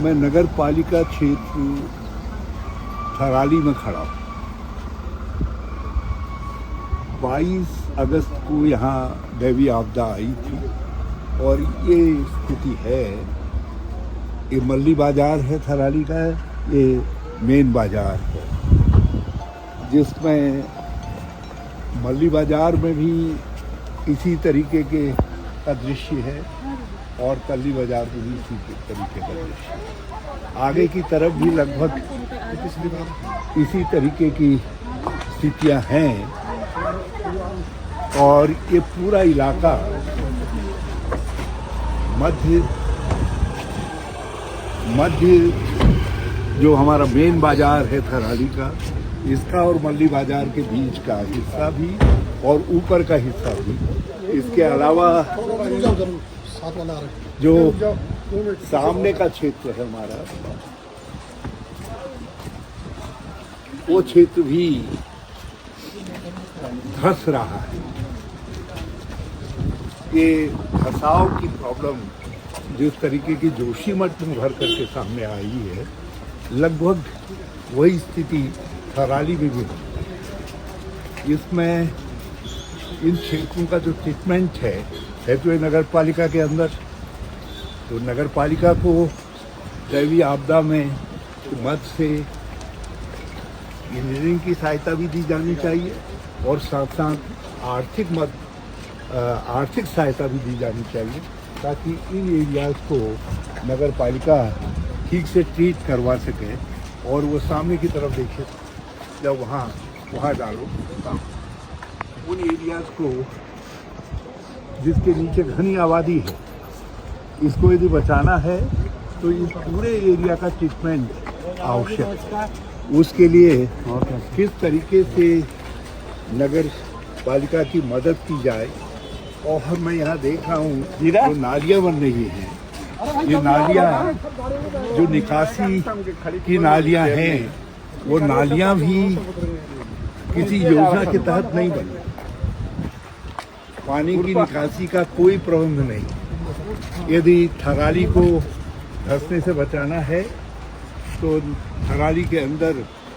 मैं नगर पालिका क्षेत्र थराली में खड़ा हूँ। 22 अगस्त को यहाँ दैवीय आपदा आई थी और ये स्थिति है। ये मल्ली बाजार है थराली का, ये मेन बाजार है, जिसमें मल्ली बाजार में भी इसी तरीके के का दृश्य है और तल्ली बाजार में भी इसी तरीके का दृश्य है। आगे की तरफ भी लगभग इसी तरीके की स्थितियां हैं और ये पूरा इलाका मध्य जो हमारा मेन बाजार है थराली का, इसका और मल्ली बाजार के बीच का हिस्सा भी और ऊपर का हिस्सा भी, इसके अलावा जो सामने का क्षेत्र है हमारा, वो क्षेत्र भी धंस रहा है। ये धसाव की प्रॉब्लम जिस तरीके की जोशीमठ में भर करके सामने आई है, लगभग वही स्थिति थराली में भी है। इसमें इन क्षेत्रों का जो ट्रीटमेंट है तो ये नगर पालिका के अंदर, तो नगर पालिका को दैवीय आपदा में मद से इंजीनियरिंग की सहायता भी दी जानी चाहिए और साथ साथ आर्थिक सहायता भी दी जानी चाहिए, ताकि इन एरियाज को नगर पालिका ठीक से ट्रीट करवा सके। और वो सामने की तरफ देखिए, जब वहाँ डालो उन एरियाज को जिसके नीचे घनी आबादी है, इसको यदि बचाना है तो इस पूरे एरिया का ट्रीटमेंट आवश्यक है। उसके लिए किस तरीके से नगर पालिका की मदद की जाए। और मैं यहाँ देख रहा हूँ जो नालियाँ बन रही हैं, ये नालियाँ जो निकासी की नालियाँ हैं, वो नालियाँ भी किसी योजना के तहत नहीं बनी। पानी की निकासी का कोई प्रबंध नहीं। यदि थराली को धंसने से बचाना है तो थराली के अंदर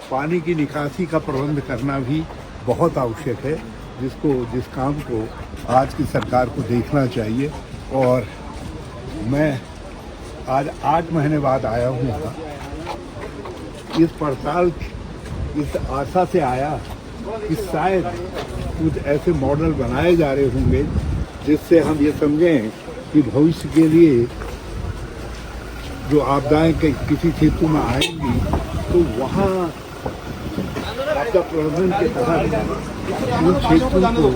पानी की निकासी का प्रबंध करना भी बहुत आवश्यक है, जिस काम को आज की सरकार को देखना चाहिए। और मैं आज 8 महीने बाद आया हूँ यहाँ। इस पड़ताल इस आशा से आया कि शायद कुछ ऐसे मॉडल बनाए जा रहे होंगे जिससे हम ये समझें कि भविष्य के लिए जो आपदाएं किसी क्षेत्र में आएंगी तो वहाँ आपदा प्रबंधन के तहत उन क्षेत्रों को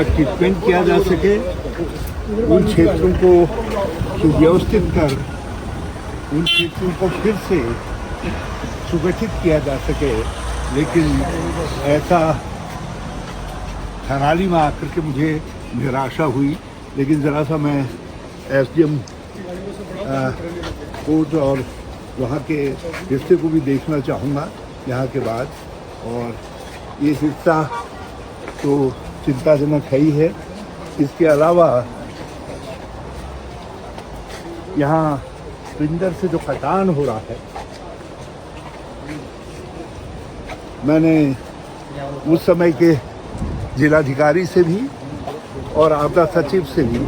ट्रीटमेंट किया जा सके, उन क्षेत्रों को सुव्यवस्थित कर उन क्षेत्रों को फिर से सुगठित किया जा सके। लेकिन ऐसा थराली में आकर के मुझे निराशा हुई। लेकिन ज़रा सा मैं एसडीएम कोर्ट और वहाँ के हिस्से को भी देखना चाहूँगा यहाँ के बाद। और ये हिस्सा तो चिंताजनक है ही है। इसके अलावा यहाँ पिंडर से जो कटान हो रहा है, मैंने उस समय के जिलाधिकारी से भी और आपदा सचिव से भी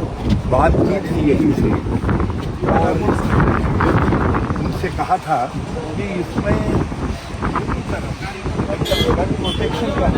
बात की थी यहीं से, और उनसे कहा था कि इसमें प्रोटेक्शन का